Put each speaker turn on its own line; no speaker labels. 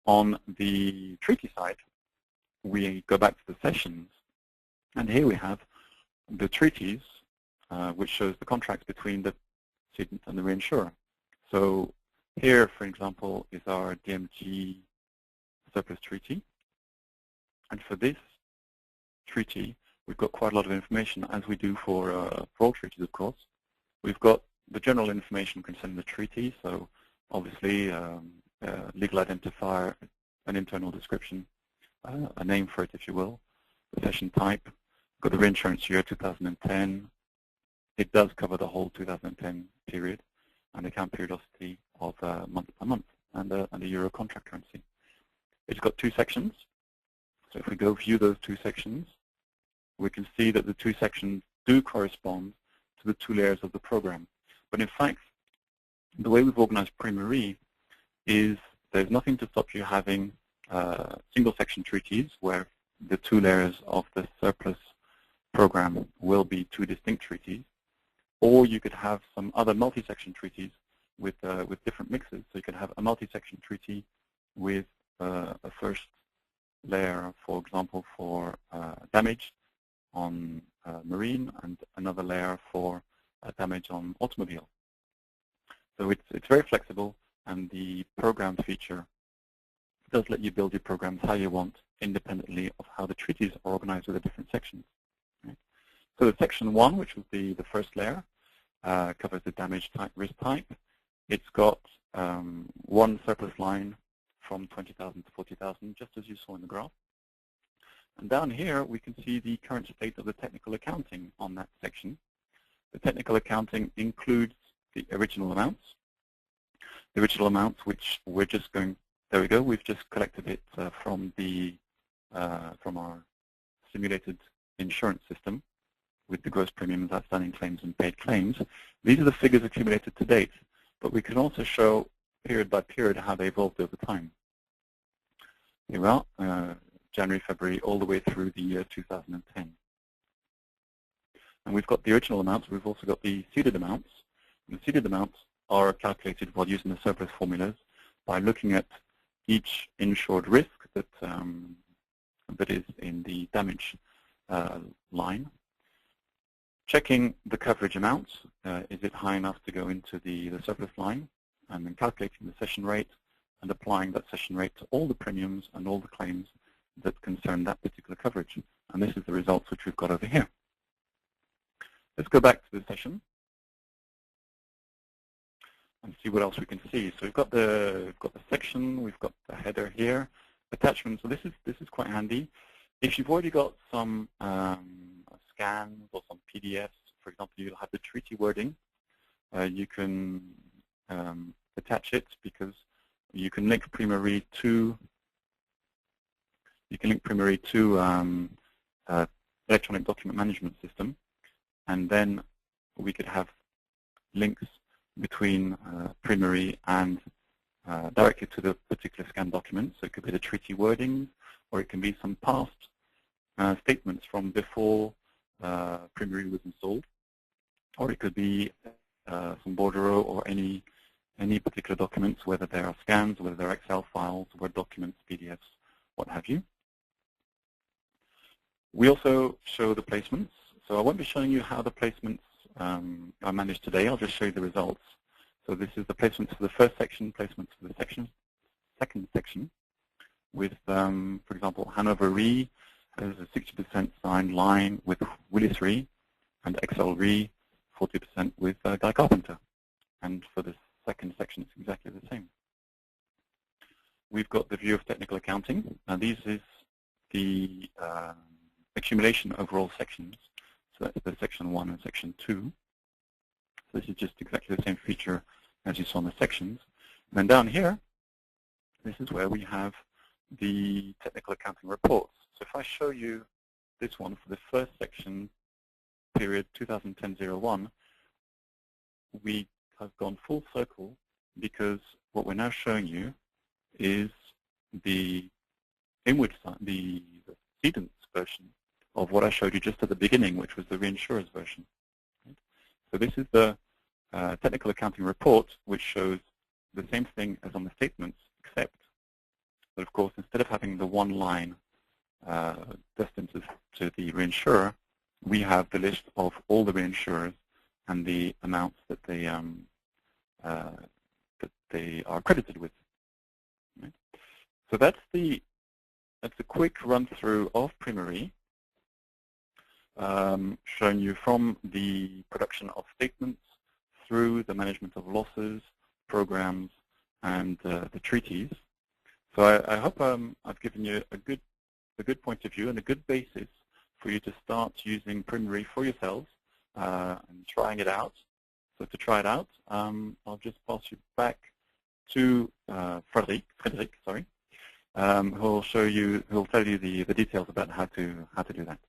On the treaty side, we go back to the sessions, and here we have the treaties, which shows the contracts between the cedent and the reinsurer. So here, for example, is our DMG surplus treaty. And for this treaty, we've got quite a lot of information, as we do for all treaties, of course. We've got the general information concerning the treaty, so obviously legal identifier, an internal description, a name for it, if you will, the session type. We've got the reinsurance year 2010. It does cover the whole 2010 period, and the account periodicity of month by month, and the euro contract currency. It's got two sections. So if we go view those two sections, we can see that the two sections do correspond to the two layers of the program. But in fact, the way we've organized Prima Re is there's nothing to stop you having single section treaties where the two layers of the surplus program will be two distinct treaties, or you could have some other multi-section treaties with different mixes. So you could have a multi-section treaty with a first layer, for example, for damage on marine, and another layer for damage on automobile. So it's very flexible, and the program feature does let you build your programs how you want, independently of how the treaties are organized with the different sections. Right? So the section 1, which would be the first layer, covers the damage type, risk type. It's got one surplus line from 20,000 to 40,000, just as you saw in the graph. And down here, we can see the current state of the technical accounting on that section. The technical accounting includes the original amounts. The original amounts, which we're just going, there we go, we've just collected it from our simulated insurance system with the gross premiums, outstanding claims, and paid claims. These are the figures accumulated to date, but we can also show period by period how they evolved over time. Here we are, January, February, all the way through the year 2010. And we've got the original amounts. We've also got the ceded amounts. And the ceded amounts are calculated while using the surplus formulas by looking at each insured risk that is in the damage line, checking the coverage amounts. Is it high enough to go into the surplus line? And then calculating the cession rate and applying that cession rate to all the premiums and all the claims that concern that particular coverage. And this is the results which we've got over here. Let's go back to the session and see what else we can see. So we've got the section, we've got the header here, attachments. So this is quite handy. If you've already got some scans or some PDFs, for example, you'll have the treaty wording. You can attach it because you can link Prima Re to electronic document management system, and then we could have links between Prima Re and directly to the particular scan document. So it could be the treaty wording, or it can be some past statements from before Prima Re was installed, or it could be some bordereau or any particular documents, whether they are scans, whether they're Excel files, Word documents, PDFs, what have you. We also show the placements. So I won't be showing you how the placements are managed today. I'll just show you the results. So this is the placements for the first section, placements for the second section, with, for example, Hanover Re has a 60% signed line with Willis Re, and XL Re 40% with Guy Carpenter. And for the second section, it's exactly the same. We've got the view of technical accounting. Now, this is the accumulation over all sections. So that's the section 1 and section 2. So this is just exactly the same feature as you saw in the sections. And then down here, this is where we have the technical accounting reports. So if I show you this one for the first section, period 2010-01, we have gone full circle, because what we're now showing you is the inward side, the cedent's version of what I showed you just at the beginning, which was the reinsurer's version. So this is the technical accounting report, which shows the same thing as on the statements, except But of course, instead of having the one line destined to the reinsurer, we have the list of all the reinsurers and the amounts that they are credited with. Right? So that's a quick run through of Prima Re, showing you from the production of statements through the management of losses, programs, and the treaties. So I hope I've given you a good point of view and a good basis for you to start using Prima Re for yourselves and trying it out. So to try it out, I'll just pass you back to Frederic, who'll tell you the details about how to do that.